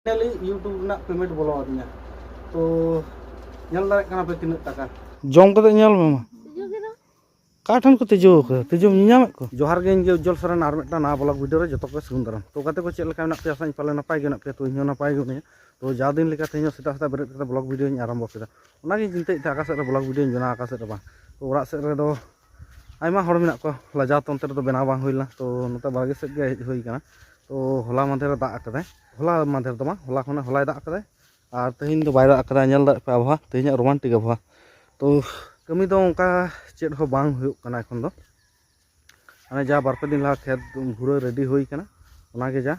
YouTube nak payment bolo adinya. To nyal darek kana pe tinak taka. Jom kate nyal mama. Kaatan ko tejo nyam ko. Johar ge inge ujjol saran ar meta na blog video re joto ko sundaram. To kate ko chel leka nak pe asan pale napay ge nak pe to inyo napay ge ne. To jadin leka tenyo seta beret kata blog video ni arambo keda. Ona ge jinte ta akase re blog video jona akase re bang. To orak set re do aima hor menak ko lajaw tonte do benaw bang hoila. To nota bage set ge hej hoi kana. To hola manthe re dak akade. Hola manthe do ma hola khona holay dak akade. Ar tehin do bay dak akada nyal dak pe abha tehin romantic abha. To kami do onka चेट हो बांग हुयो कना एखन दो माने जा बार पे दिन ला खेत भूरा रेडी होई कना ओना के जा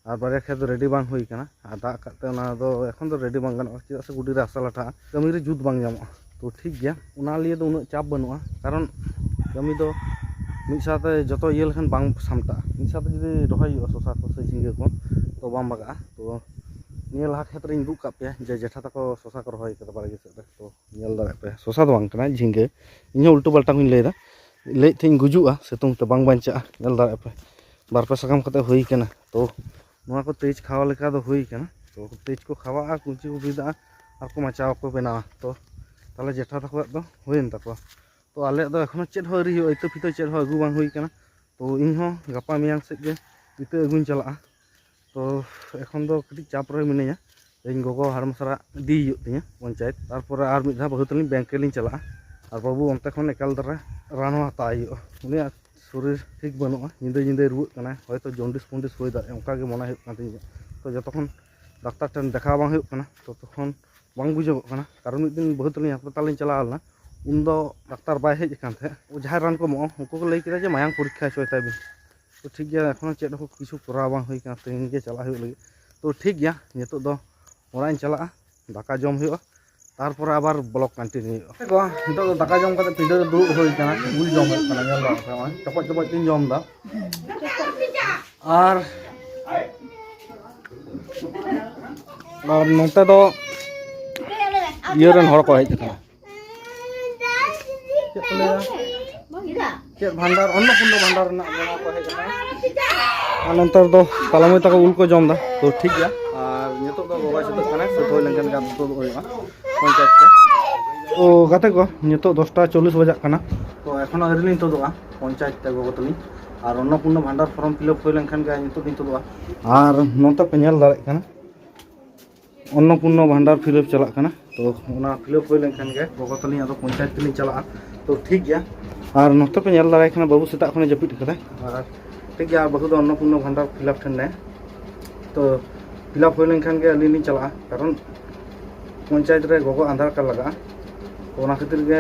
आर बारे खेत रेडी बांग होई कना आ दा काते ओना दो एखन दो रेडी बांग गनो चेदा से गुडी रे आसा लाटा कमी रे जुत बांग जामो तो ठीक गया ओना लिए दो उना चाप बनुआ कारण कमी दो मिद साथे जतो ये लखन बांग सामटा मिद साथे जदि रहोय हुयो सोसा को से झिंगे को तो बाम बागा तो निया लाहा खेत रे दुक का पे जे जेठा तको सोसा को रहोय कदा बारे से तो नियल दारे पे सोसा दो बांग कना झिंगे ᱤᱧ ᱩᱞᱴᱩ ᱯᱟᱞᱴᱟ ᱠᱚᱧ ᱞᱟᱹᱭᱫᱟ ᱞᱟᱹᱭ ᱛᱮᱧ ᱜᱩᱡᱩᱜᱼᱟ ᱥᱤᱛᱩᱝ ᱛᱮ ᱵᱟᱝ ᱵᱟᱧᱪᱟᱜᱼᱟ ᱧᱮᱞ ᱫᱟᱲᱮᱭᱟᱜ ᱯᱮ ᱵᱟᱨᱯᱮ ᱥᱟᱠᱟᱢ ᱠᱟᱛᱮ ᱦᱩᱭ ᱠᱟᱱᱟ ᱛᱚ ᱱᱚᱣᱟ ᱠᱚ ᱛᱮᱡ ᱠᱷᱟᱣᱟ ᱞᱮᱠᱟ ᱫᱚ ᱦᱩᱭ ᱠᱟᱱᱟ ᱛᱚ ᱛᱮᱡ ᱠᱚ ᱠᱷᱟᱣᱟᱜᱼᱟ ᱠᱩᱧᱪᱤ ᱠᱚ ᱵᱤᱫᱟᱜᱼᱟ ᱟᱨ ᱠᱚ ᱢᱟᱪᱟᱣ ᱠᱚ ᱵᱮᱱᱟᱣᱟ ᱛᱚ ᱛᱟᱦᱞᱮ ᱡᱮঠᱟ ᱛᱟᱠᱚᱣᱟᱜ ᱫᱚ ᱦᱩᱭᱮᱱ ᱛᱟᱠᱚᱣᱟ ᱛᱚ ᱟᱞᱮᱭᱟᱜ ᱫᱚ ᱮᱠᱷᱚᱱᱳ ᱪᱮᱫ ᱦᱚᱸ ᱟᱹᱣᱨᱤ ᱦᱩᱭᱩᱜᱼᱟ ᱤᱛᱟᱹ ᱯᱷᱤᱛᱟᱹ ᱪᱮᱫ ᱦᱚᱸ ᱟᱹᱜᱩ ᱵᱟᱝ ᱦᱩᱭ ᱠᱟᱱᱟ ᱛᱚ ᱤᱧ ᱦᱚᱸ ᱜᱟᱯᱟ ᱢᱮᱭᱟᱝ ᱥᱮᱫ ᱜᱮ ᱤᱛᱟᱹ ᱟᱹᱜᱩᱧ ᱪᱟᱞᱟᱜᱼᱟ ᱛᱚ ᱮᱠᱷᱚᱱ ᱫᱚ ᱠᱟᱹᱴᱤᱡ ᱪᱟᱯ ᱨᱮ ᱢᱤᱱᱟᱹᱧᱟ ᱤᱧ ᱜᱚᱜᱚ ᱦᱟᱲᱟᱢ ᱥᱟᱨᱟ ᱤᱫᱤ ᱦᱩᱭᱩᱜ ᱛᱤᱧᱟ ᱯᱚᱧᱪᱟᱭᱮᱛ ᱛᱟᱨᱯᱚᱨᱮ ᱟᱨ ᱢᱤᱫ ᱫᱷᱟᱣ ᱵᱟᱹᱦᱩ ᱛᱟᱹᱞᱤᱧ ᱵᱮᱝᱠ ᱨᱮᱞᱤᱧ ᱪᱟᱞᱟᱜᱼᱟ ᱟᱨ ᱵᱟᱹᱵᱩ ᱚᱱᱛᱮ ᱠᱷᱚᱱ ᱮᱠᱟᱞ ᱫᱟᱨᱟ ᱨᱟᱱ ᱦᱚᱸ ᱦᱟᱛᱟᱣ ᱦᱩᱭᱩᱜᱼᱟ ᱩᱱᱤᱭᱟᱜ शरीर ठीक बनूगा निंदे रुआक कना हयतो जन्डिस फन्डिस होय दा ओंका गे मने हुयुग कान तिᱧ तो जतखन डाक्तार ठेन देखा बांग हुयुग कना तो तखन बांग बुझोग कना कारण मिद दिन बहुत लिᱧ हासपाताल लिᱧ चला लना उन दो डाक्तार बाय हेज कान थे जहां रान को मो उनको को लई केदा जे मायांग परीक्षा होय ताबिन तो ठीक गया एखन चेड हो किछु करा बांग हुय कान तेन गे चला हुयुग लगी तो ठीक गया नितो दो ओरा इन चला दाका जम हुयुग तारपर आबार ब्लॉक कंटिन्यू को नितो दो दाका जम कते पिंडा दुड़ुब होय काना उल जम होय काना नेल दा चपच चपच तीन जम दा और नोते दो ये रन हर को हेज काना चेद भांडार अन्नपूर्ण भांडार ना बना को हेज काना और नंतर दो तालामय तक उल को जम दा तो ठीक गया और नितो दो गोगा सत काना सत होय लंगन का तो होयगा पंचायत पे तो गाते को नितो 10:40 बजा काना तो एखन आरिलिन तो दोगा पंचायत ते गोगो तली और अन्नपूर्ण भांडार फॉर्म फिलअप होय लेनखान गे नितो दिन तो दोगा और नोते पे नेल दाड़े काना अन्नपूर्ण भांडार फिलअप चला काना तो ओना फिलअप होय लेनखान गे गोगो तली आदो पंचायत तली चला तो ठीक गया और नोते पे नेल दाड़े काना बाबू सेता खने जपिट कदा और ठीक गया बाबू दो अन्नपूर्ण भांडार फिलअप ठन ने तो फिलअप होय लेनखान गे अलिनी चला कारण पंचायत रे गोगो आधार कार्ड लगा तो ओना खातिर गे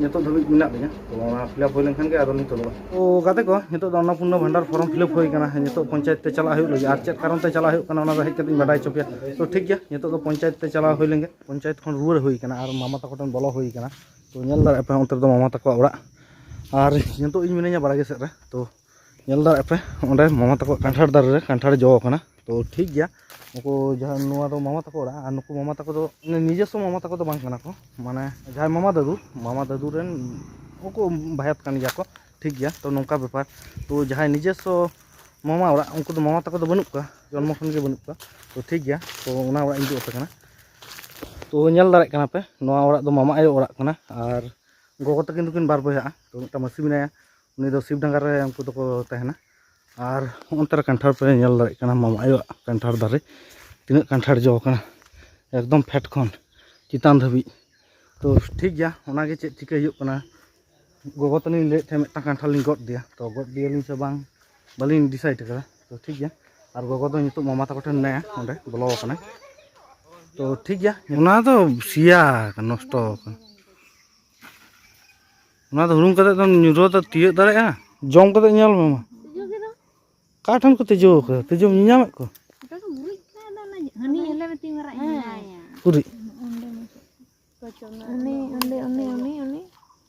नितो धबिज मिना लिया तो ओना फिलअप होय लेनखान गे आदो नि तोलवा तो गाते को नितो दो अन्नपूर्ण भांडार फॉर्म फिलअप होय काना नितो पंचायत ते चला हुयुग लगी आर चेक कारण ते चला हुयुग काना ओना हेज कते बाडाय चोपिया तो ठीक गया नितो दो पंचायत ते चला होय लेंगे पंचायत खन रुवर होय काना आर मामा तको टन बोलो होय काना तो नेल दाड़े पे ओंते दो मामा तको ओड़ा आर नितो इन मिनाया बारागे सेट रे तो नेल दाड़े पे ओंडे मामा तको कांठार दारे रे कांठार जो काना तो ठीक गया उनको जहाँ नुआ दो मामा तको ओड़ा आर नुकु मामा तको दो निजेस्व मामा तको दो बांग काना को माने जहाँ मामा दादू रेन उनको भायत कान गया को ठीक गया तो नौका बेपार तो जहाँ निजेस्व मामा ओड़ा उनको दो मामा तको दो बनुक का जन्म खन के बनुक का तो ठीक गया तो ओना ओड़ा इंदु ओपे काना तो नेल दाड़े काना पे नोआ ओड़ा दो मामा आयो ओड़ा काना आर गोगो तकिन दुकिन बार बया तो मिटा मसी मिनाया उनी दो शिवडांगा रे उनको दो को तहना और अंतर कांठार पे नेल दाड़े काना मामा आयो कांठार दारे तीना कांठार जो काना एकदम फेट खन चितान धाबी तो ठीक गया ओना गे चेक चिका हुयुग काना गोगो तनी ले थे मिटा कांठार लिन गड दिया तो गड दिया लिन से बांग बालिन डिसाइड करा तो ठीक गया और गोगो दो नितो मामा तको ठन नाया ओंडे बोलो काना तो ठीक गया ओना तो सिया नष्ट ओना तो हुरुम कते तो न्यूरो तो तिय दाड़ेया जम कते नेल मामा काठन को तेजो नियाम को गुरी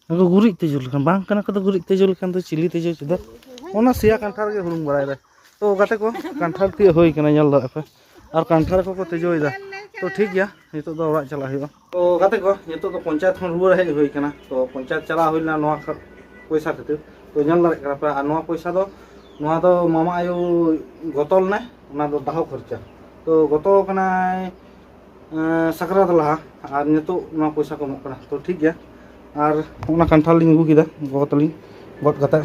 अगो गुरी तेजो लखान बांग कना को गुरी तेजो लखान तो चिली तेजो चदा ओना सिया कांठार गे हुरुम बराय दा तो गाते को कांठार ती होय कना नेल दा पे और कांठार को तेजोय दा तो ठीक गया नितो दो ओड़ा चला हुआ तो गाते को नितो दो पंचायत खन रुवर हेज होय कना तो पंचायत चला होइना नोआ पैसा खातिर तो नेल दाड़े कना पे आ नोआ पैसा दो नोआ दो मामा आयो गतल ने ओना दो दाहो खर्चा तो तो गतो साकरात लहा और नितो पैसा को एमोग कना तो ठीक गया और ओना कांठाल लिंग अगू किदा गो तलिंग गद कते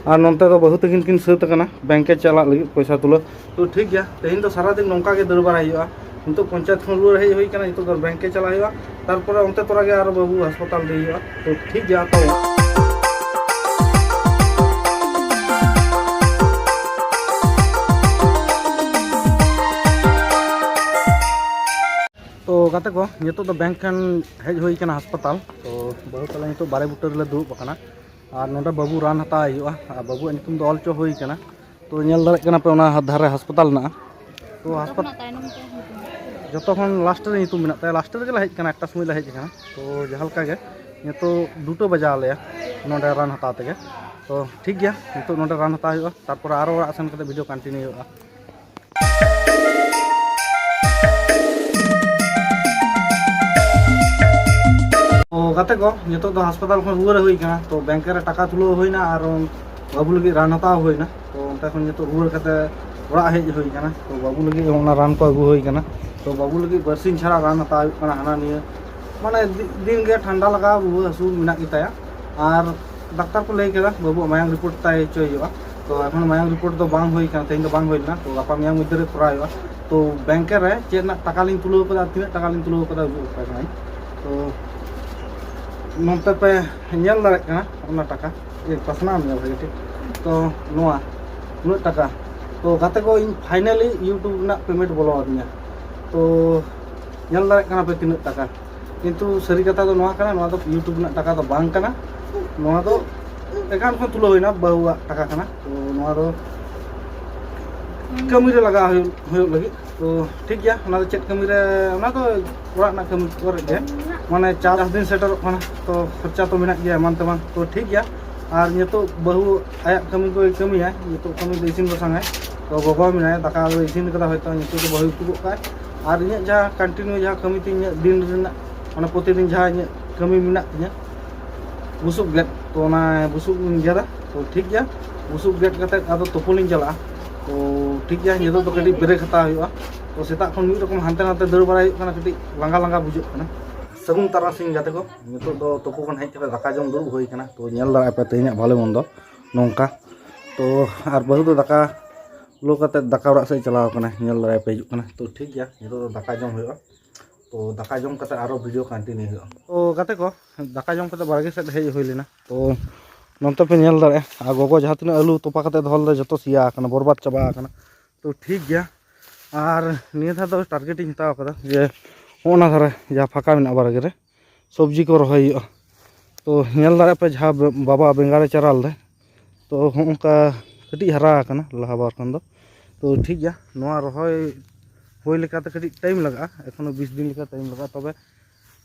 और नोंते दो बहु तकिन किन सत कना बैंक चला लगी पैसा तुला तो ठीक गया तेहिन तो सारा दिन नौका के दर बारा हुआ नितो पंचायत खन रुआर हेज होई कना नितो दो बैंक चला हुआ तारपर ओंते तोरा गे आरो बाबू अस्पताल दे हुआ तो ठीक गया तो गाते को नितो तो बैंक खान हेज होई कना अस्पताल तो बाबू तला नितो बारे बुटर ले दुब कना और नोडे बाबू रान हता हुआ बाबू नितुम दो ऑल चो होई कना तो नेल दारे कना पे ओना धारे अस्पताल ना तो अस्पताल जो लास्ट रे नितुम मिना ताय लास्ट रे गे हेज कना एकटा समय ले हेज कना तो जहालका गे नितो दुटो बजा लेया नोडे रान हता तेगे तो ठीक गया नितो नोडे रान हता हुआ तारपर आरो ओरा सेन कते वीडियो कंटिन्यू हुआ तो गाते को नितो तो अस्पताल खन रुआर हुई कना तो बैंक रे टाका तुलो होइना और बाबू लगी रान हताव होइना तो उनता खन नितो रुआर कते ओरा हेज हुई कना तो बाबू लगी ओना रान को अगू हुई कना तो बाबू लगी बरसिन छाड़ा रान हताव कना हाना निया माने दिन गे ठंडा लगा रुआ हसू मिना गिताया और डाक्टर को लई केदा बाबू मायांग रिपोर्ट ताय चोय हुआ तो এখন मायांग रिपोर्ट तो बांग हुई कना तेन तो बांग होइना तो गापा मियांग मध्य रे तोरा हुआ तो बैंक रे चेना टाका लिंग तुलो कदा तिना टाका लिंग तुलो कदा तो नोंते पे नेल दारे कना ओना टाका ये पसना में भाई ठीक तो नोआ उन टाका तो गाते को इन फाइनली यूट्यूब ना पेमेंट बोलो आदिया तो नेल दारे कना पे तिना टाका किंतु सरी कथा तो नोआ कना नोआ तो यूट्यूब ना टाका तो बांग कना नोआ तो एकाउंट खन तुलो होइना बहुआ टाका कना तो नोआ तो कमी रे लगा हो लगी तो ठीक गया ओना तो चेक कमी रे ओना तो ओरा ना कमी करे गे माने 4 दिन सेटर कना तो खर्चा तो मेना गया मान तमान तो ठीक गया और नितो बहु आया कमी को कमी है नितो कमी दे इसिन बसांग है तो गोगो मिना दाका इसिन कदा होयतो नितो तो बहु तुगो का और इन जहाँ कंटिन्यू जहाँ कमी तीन दिन रेना माने प्रतिदिन जहाँ इन कमी मिना तिया बुसुब गेट तो ना बुसुब गेदा तो ठीक गया बुसुब गेट कते आदो तोपोलिन चला तो ठीक गया नितो तो कटी ब्रेक हता हुआ तो सेता खन मिद रकम हानते नाते दर बाराय कना कटी लांगा लांगा बुझो कना सगुन तारासिंग गाते को नितो तो तोपो खन हेज कते दाका जम दुरुब होई कना तो नेल दारा पे तेहना भाले मंदो नोंका तो आर बहु तो दाका लो कते दाका ओरा से चलाव कना नेल दारा पे हिजुक कना तो ठीक गया नितो तो दाका जम होयो तो दाका जम कते आरो वीडियो कंटिन्यू होयो तो गाते को दाका जम कते बारगे से हेज होई लेना तो नोंते पे नेल दारे आ गोगो जहाँ तीन आलू तोपा कते धोल दे जतो सिया कना बरबाद चाबा कना तो ठीक गया और निया था तो टारगेट इन हताव कदा जे ओना धारे जहाँ फाका मेना बारगे रे सब्जी को रहोय तो नेल दारे पे जहाँ बाबा बेंगारे चराल दे तो उनका कटी हरा कना लहा बार खन दो तो ठीक गया नोआ रहोय होय लेकाते कटी टाइम लगा एखोनो 20 दिन लेका टाइम लगा तबे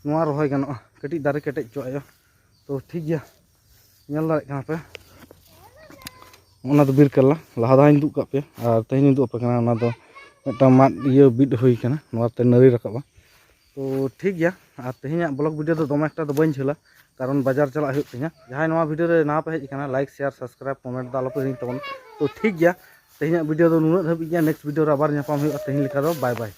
नोआ रहोय गानो कटी दारे केटेज चो आयो तो ठीक गया नेल दारे कना पे ओना तो बीर कला लहा दाइन दुक का पे और तेहनी दुक पे कना ओना दो मिटा माद इयो बिद होई कना नोआते नरी रकाबा तो ठीक गया और तेहना ब्लॉग वीडियो तो दम एकटा तो बन झेला कारण बाजार चला हुई तिना जहां नोआ वीडियो रे ना पे हेज कना लाइक शेयर सब्सक्राइब कमेंट दा आलोपे हिंग तबन तो ठीक गया तेहना वीडियो तो नुना धबी गया नेक्स्ट वीडियो रे आबार ᱧᱟᱯᱟᱢ हुई तेहनी लेका दो बाय बाय।